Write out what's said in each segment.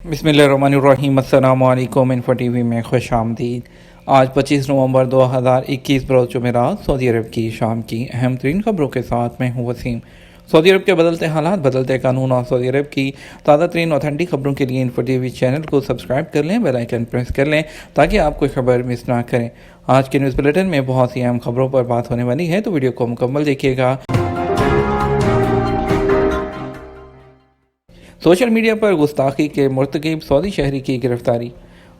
बिस्मिल्लाहिर्रहमानिर्रहीम। अस्सलामु अलैकुम। इन्फो टीवी में खुश आमदीद। आज 25 नवंबर 2021 बरोज़ जुमेरात सऊदी अरब की शाम की अहम तरीन खबरों के साथ मैं हूँ वसीम। सऊदी अरब के बदलते हालात, बदलते कानून और सऊदी अरब की ताज़ा तरीन ऑथेंटिक खबरों के लिए इन्फो टीवी चैनल को सब्सक्राइब कर लें, बेल आइकन प्रेस कर लें ताकि आप कोई खबर मिस ना करें। आज के न्यूज़ बुलेटिन में बहुत सी अहम खबरों पर बात होने वाली है, तो वीडियो को मुकम्मल देखिएगा। सोशल मीडिया पर गुस्ताखी के मुर्तकिब सऊदी शहरी की गिरफ्तारी।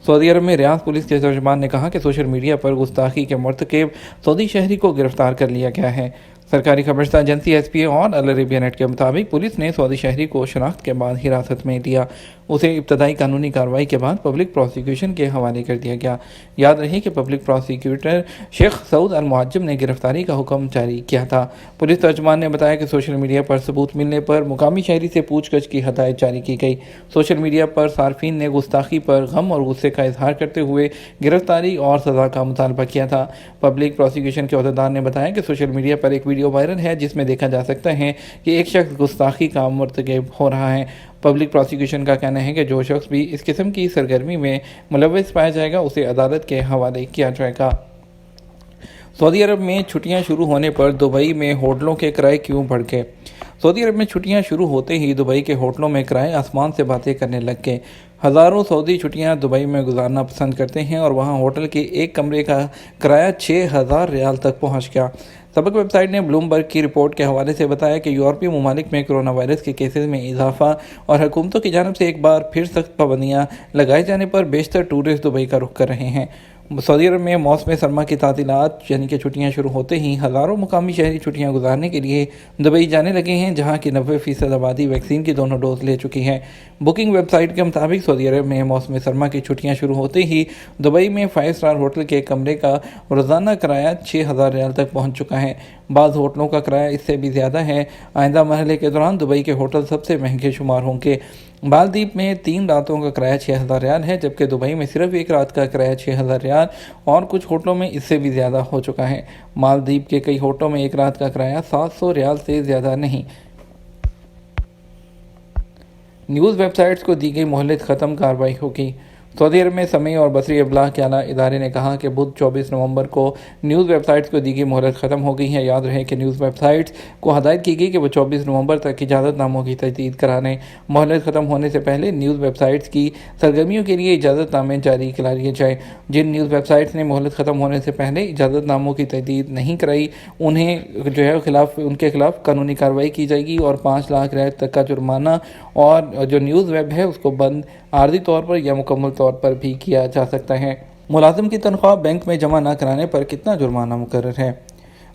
सऊदी अरब में रियाद पुलिस के तर्जुमान ने कहा कि सोशल मीडिया पर गुस्ताखी के मुर्तकिब सऊदी शहरी को गिरफ्तार कर लिया गया है। सरकारी खबरसां एजेंसी एसपीए और अल अरेबिया नेट के मुताबिक पुलिस ने सऊदी शहरी को शनाख्त के बाद हिरासत में लिया। उसे इब्तदाई कानूनी कार्रवाई के बाद पब्लिक प्रोसिक्यूशन के हवाले कर दिया गया। याद रहे कि पब्लिक प्रोसिक्यूटर शेख सऊद अल मुअज्जम ने गिरफ्तारी का हुक्म जारी किया था। पुलिस तर्जुमान ने बताया कि सोशल मीडिया पर सबूत मिलने पर मुकामी शहरी से पूछगछ की हदायत जारी की गई। सोशल मीडिया पर सार्फिन ने गुस्ताखी पर गम और गुस्से का इजहार करते हुए गिरफ्तारी और सज़ा का मुतालबा किया था। पब्लिक प्रोसिक्यूशन के अहदेदार ने बताया कि सोशल मीडिया पर एक वीडियो वायरल है जिसमें देखा जा सकता है कि एक शख्स गुस्ताखी का मुर्तकिब हो रहा है। पब्लिक प्रोसिक्यूशन का कहना है कि जो शख्स भी इस किस्म की सरगर्मी में मुलव्वस पाया जाएगा उसे अदालत के हवाले किया जाएगा। सऊदी अरब में छुट्टियां शुरू होने पर दुबई में होटलों के किराए क्यों बढ़ गए। सऊदी अरब में छुट्टियां शुरू होते ही दुबई के होटलों में किराए आसमान से बातें करने लग गए। हज़ारों सऊदी छुट्टियां दुबई में गुजारना पसंद करते हैं और वहां होटल के एक कमरे का किराया 6,000 रियाल तक पहुंच गया। सबक वेबसाइट ने ब्लूमबर्ग की रिपोर्ट के हवाले से बताया कि यूरोपीय ममालिक में कोरोना वायरस के केसेस में इजाफा और हुकूमतों की जानब से एक बार फिर सख्त पाबंदियाँ लगाए जाने पर बेशतर टूरिस्ट दुबई का रुख कर रहे हैं। सऊदी अरब में मौसम सरमा की तातीलात यानी कि छुट्टियां शुरू होते ही हज़ारों मुकामी शहरी छुट्टियां गुजारने के लिए दुबई जाने लगे हैं, जहां की 90% आबादी वैक्सीन की दोनों डोज ले चुकी है। बुकिंग वेबसाइट के मुताबिक सऊदी अरब में मौसम सरमा की छुट्टियां शुरू होते ही दुबई में 5 स्टार होटल के कमरे का रोज़ाना किराया 6,000 रियाल तक पहुँच चुका है। बाज़ होटलों का किराया इससे भी ज़्यादा है। आइंदा मरहले के दौरान दुबई के होटल सबसे महंगे शुमार होंगे। मालदीव में 3 रातों का किराया 6,000 रियाल है, जबकि दुबई में सिर्फ एक रात का किराया 6,000 रियाल और कुछ होटलों में इससे भी ज़्यादा हो चुका है। मालदीव के कई होटलों में एक रात का किराया 700 रियाल से ज़्यादा नहीं। न्यूज़ वेबसाइट्स को दी गई मोहलत ख़त्म, कार्रवाई होगी। सऊदी अरब में समय और बसरी अबलाग के आला इदारे ने कहा कि बुध 24 नवंबर को न्यूज़ वेबसाइट्स को दी गई मोहलत ख़त्म हो गई है। याद रहे कि न्यूज़ वेबसाइट्स को हदायत की गई कि वो 24 नवंबर तक इजाज़तनामों की तजदीद कराने। मोहलत ख़त्म होने से पहले न्यूज़ वेबसाइट्स की सरगर्मियों के लिए इजाज़तनामे जारी करा लिए जाए। जिन न्यूज़ वेबसाइट्स ने मोहलत ख़त्म होने से पहले इजाज़तनामों की तजदीद नहीं कराई उन्हें उनके खिलाफ कानूनी कार्रवाई की जाएगी और 5 लाख रियाल तक का जुर्माना और जो न्यूज़ वेब है उसको बंद आर्जी तौर पर या मुकम्मल तौर पर भी किया जा सकता है। मुलाजिम की तनख्वाह बैंक में जमा न कराने पर कितना जुर्माना मुकर्रर है।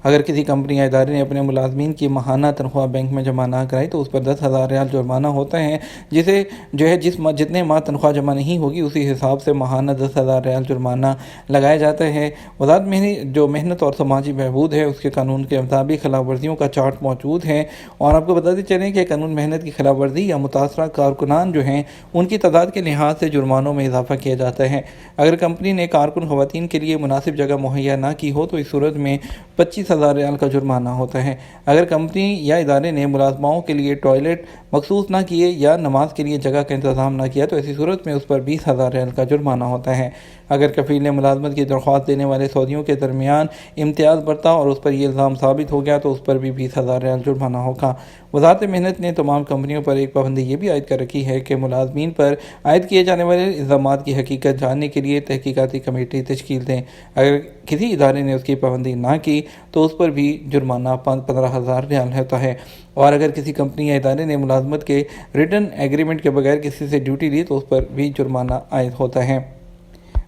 अगर किसी कंपनी या इदारे ने अपने मुलाजमीन की माहाना तनख्वाह बैंक में जमा ना कराई तो उस पर 10,000 रियाल जुर्माना होता है, जिसे जितने माह तनख्वाह जमा नहीं होगी उसी हिसाब से माहाना 10,000 रियाल जुर्माना लगाया जाता है। वज़ारत जो मेहनत और समाजी बहबूद है उसके कानून के मुताबिक खिलाफ वर्जियों का चार्ट मौजूद है और आपको बताते चलें कि कानून मेहनत की खिलाफ वर्जी या मुतासरा कारकुनान जो हैं उनकी तादाद के लिहाज से जुर्मानों में इजाफा किया जाता है। अगर कंपनी ने कारकुन ख़वातीन के लिए मुनासिब जगह मुहैया ना की हो तो इस सूरत में 25,000 रियाल का जुर्माना होता है। अगर कंपनी या इदारे ने मुलाजमाओं के लिए टॉयलेट मखसूस ना किए या नमाज के लिए जगह का इंतज़ाम ना किया तो ऐसी सूरत में उस पर 20,000 रियाल का जुर्माना होता है। अगर कफील ने मुलाजमत की दरख्वास्त देने वाले सऊदियों के दरमियान इम्तियाज़ बरता और उस पर यह इल्ज़ाम साबित हो गया तो उस पर भी 20,000 रियाल जुर्माना होगा। वज़ारत मेहनत ने तमाम कंपनियों पर एक पाबंदी ये भी आयद कर रखी है कि मुलाजमीन पर आयद किए जाने वाले इल्ज़ामात की हकीकत जानने के लिए तहकीकाती कमेटी तश्कील दें। अगर किसी इदारे ने उसकी पाबंदी ना की तो उस पर भी जुर्माना 15,000 रियाल होता है। और अगर किसी कंपनी या इदारे ने मुलाजमत के रिटन एग्रीमेंट के बगैर किसी से ड्यूटी ली तो उस पर भी जुर्माना आयद होता है।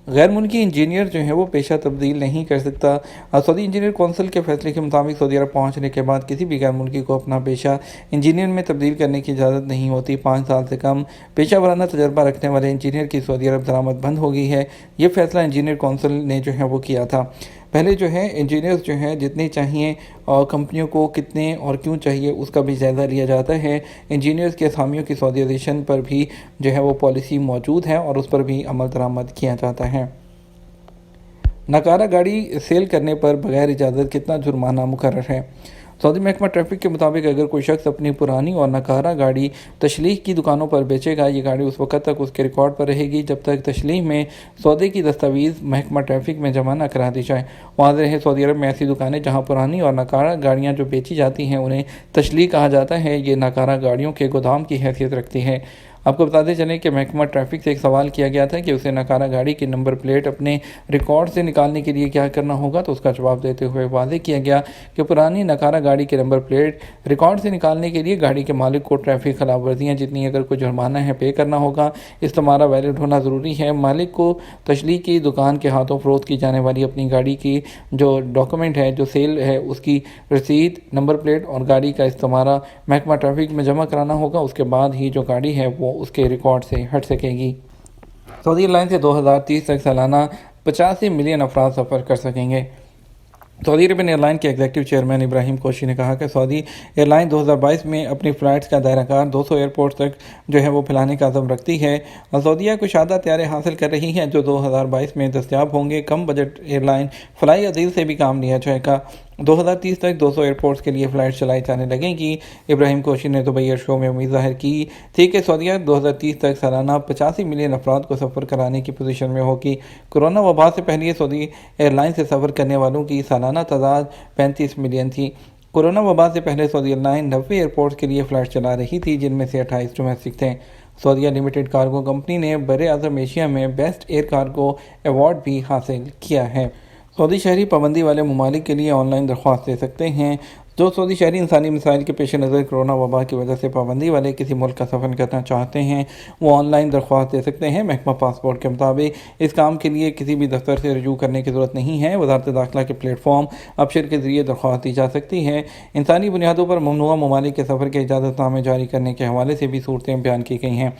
गैर मुल्की इंजीनियर जो है वो पेशा तब्दील नहीं कर सकता। सऊदी इंजीनियर कौंसिल के फैसले के मुताबिक सऊदी अरब पहुँचने के बाद किसी भी गैर मुल्की को अपना पेशा इंजीनियर में तब्दील करने की इजाज़त नहीं होती। 5 साल से कम पेशा वराना तजर्बा रखने वाले इंजीनियर की सऊदी अरब दरामद बंद हो गई है। ये फैसला इंजीनियर कौंसिल ने जो है वो किया था। पहले जो है इंजीनियर्स जो है जितने चाहिए और कंपनियों को कितने और क्यों चाहिए उसका भी जायज़ा लिया जाता है। इंजीनियर्स के असामियों की सऊदीज़ेशन पर भी जो है वो पॉलिसी मौजूद है और उस पर भी अमल दरामद किया जाता है। नकारा गाड़ी सेल करने पर बगैर इजाज़त कितना जुर्माना मुकर्रर है। सऊदी महकमा ट्रैफिक के मुताबिक अगर कोई शख्स अपनी पुरानी और नकारा गाड़ी तशलीह की दुकानों पर बेचेगा, ये गाड़ी उस वक्त तक उसके रिकॉर्ड पर रहेगी जब तक तशलीह में सौदे की दस्तावेज़ महकमा ट्रैफिक में जमा न करा दी जाए। वाज़ेह है, सऊदी अरब में ऐसी दुकानें जहां पुरानी और नकारा गाड़ियां जो बेची जाती हैं उन्हें तशलीह कहा जाता है। ये नकारा गाड़ियों के गोदाम की हैसियत रखती है। आपको बताते चलें कि महकमा ट्रैफिक से एक सवाल किया गया था कि उसे नकारा गाड़ी की नंबर प्लेट अपने रिकॉर्ड से निकालने के लिए क्या करना होगा, तो उसका जवाब देते हुए वाज़ेह किया गया कि पुरानी नकारा गाड़ी के नंबर प्लेट रिकॉर्ड से निकालने के लिए गाड़ी के मालिक को ट्रैफिक खिलाफ वर्जियाँ जितनी अगर कोई जुर्माना है पे करना होगा। इस्तेमारा वैलिड होना ज़रूरी है। मालिक को तशलीह की दुकान के हाथों फरोख्त की जाने वाली अपनी गाड़ी की जो डॉक्यूमेंट है, जो सेल है, उसकी रसीद, नंबर प्लेट और गाड़ी का इस्तेमारा महकमा ट्रैफिक में जमा कराना होगा। उसके बाद ही जो गाड़ी है वो उसके रिकॉर्ड से हट सकेगी। सऊदी एयरलाइन से 2030 तक सालाना 85 मिलियन अफराद सफ़र कर सकेंगे। सऊदी अरेबियन एयरलाइन के एग्जीक्यूटिव चेयरमैन इब्राहिम कोशी ने कहा कि सऊदी एयरलाइन 2022 में अपनी फ़्लाइट्स का दायराकार 200 एयरपोर्ट तक जो है वो फैलाने का अज़म रखती है और सऊदीया कुशादा तैयारे हासिल कर रही हैं जो 2022 में दस्तियाब होंगे। कम बजट एयरलाइन फ्लाई अजीज़ से भी काम लिया जाएगा। 2030 तक 200 एयरपोर्ट्स के लिए फ़्लाइट चलाई जाने लगेंगी। इब्राहिम कोशी ने दुबई एयर शो में उम्मीद जाहिर की थी कि सऊदीया 2030 तक सालाना 85 मिलियन अफराद को सफ़र कराने की पोजीशन में होगी। कोरोना वबा से पहले सऊदी एयरलाइन से सफ़र करने वालों की सालाना तादाद 35 मिलियन थी। कोरोना वबा से पहले सऊदी एयरलाइन 90 एयरपोर्ट्स के लिए फ़्लाइट चला रही थी जिनमें से 28 डोमेस्टिक थे। सऊदीया लिमिटेड कार्गो कंपनी ने बरे आज़म एशिया में बेस्ट एयर कार्गो अवार्ड भी हासिल किया है। सऊदी शहरी पाबंदी वाले ममालिक के लिए ऑनलाइन दरख्वास्त दे सकते हैं। जो सऊदी शहरी इंसानी मसाइल के पेश नज़र कोरोना वबा की वजह से पाबंदी वाले किसी मुल्क का सफ़र करना चाहते हैं वो ऑनलाइन दरख्वास्त दे सकते हैं। महकमा पासपोर्ट के मुताबिक इस काम के लिए किसी भी दफ्तर से रजू करने की ज़रूरत नहीं है। वज़ारत दाखिला के प्लेटफॉर्म अबशर के ज़रिए दरख्वास्त दी जा सकती है। इंसानी बुनियादों पर ममनुआ ममालिक के सफ़र के इजाज़तनामे जारी करने के हवाले से भी सूरतें बयान की गई हैं।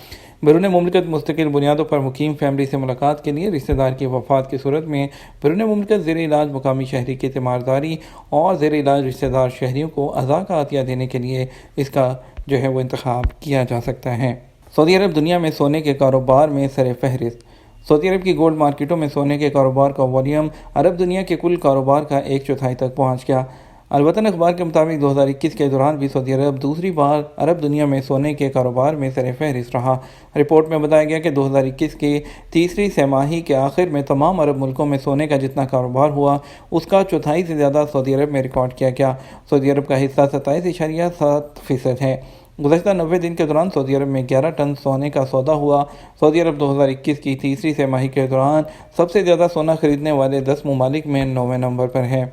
बैरून मुमलिकत मुस्तकिल बुनियादों पर मुकीम फैमिली से मुलाकात के लिए रिश्तेदार की वफ़ात की सूरत में बैरून मुमलिकत ज़ेर इलाज मुकामी शहरी की तीमारदारी और ज़ेर इलाज रिश्तेदार शहरियों को अज़ा का अतिया देने के लिए इसका जो है वो इंतखाब किया जा सकता है। सऊदी अरब दुनिया में सोने के कारोबार में सर फहरिस्त। सऊदी अरब की गोल्ड मार्केटों में सोने के कारोबार का वॉल्यूम अरब दुनिया के कुल कारोबार का 1/4 तक पहुँच गया। अलवतन अखबार के मुताबिक 2021 के दौरान भी सऊदी अरब दूसरी बार अरब दुनिया में सोने के कारोबार में सर फहरिस्त रहा। रिपोर्ट में बताया गया कि 2021 के तीसरी तिमाही के आखिर में तमाम अरब मुल्कों में सोने का जितना कारोबार हुआ उसका चौथाई से ज़्यादा सऊदी अरब में रिकॉर्ड किया गया। सऊदी अरब का हिस्सा 27.7% है। गुज़श्ता 90 दिन के दौरान सऊदी अरब में 11 टन सोने का सौदा हुआ। सऊदी अरब 2021 की तीसरी तिमाही के दौरान सबसे ज़्यादा सोना खरीदने वाले 10 ममालिक में 9वें नंबर पर है।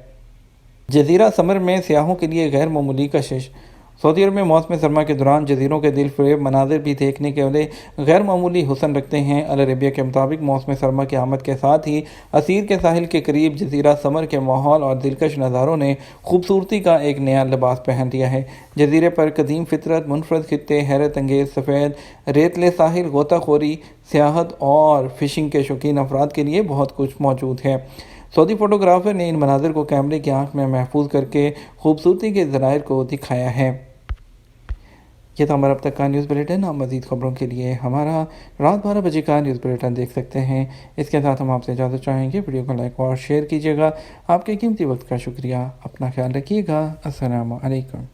जज़ीरा समर में सियाहों के लिए गैर मामूली कशिश। सऊदी अरब में मौसम सरमा के दौरान जज़ीरों के दिल फरेब मनाजिर भी देखने के लिए गैर मामूली हुस्न रखते हैं। अल अरेबिया के मुताबिक मौसम सरमा की आमद के साथ ही असीर के साहिल के करीब जज़ीरा समर के माहौल और दिलकश नज़ारों ने खूबसूरती का एक नया लिबास पहन लिया है। जज़ीरे पर कदीम फितरत, मुनफरद खित्ते, हैरत अंगेज़ सफ़ेद रेतले साहिल, गोताखोरी, सियाहत और फ़िशिंग के शौकीन अफराद के लिए बहुत कुछ मौजूद है। सऊदी फ़ोटोग्राफ़र ने इन मनाज़िर को कैमरे की आंख में महफूज करके खूबसूरती के ज़राइर को दिखाया है। ये था हमारा अब तक का न्यूज़ बुलेटिन। आप मज़ीद ख़बरों के लिए हमारा रात 12 बजे का न्यूज़ बुलेटिन देख सकते हैं। इसके साथ हम आपसे इजाज़त चाहेंगे। वीडियो को लाइक और शेयर कीजिएगा। आपके कीमती वक्त का शुक्रिया। अपना ख्याल रखिएगा। अस्सलामु अलैकुम।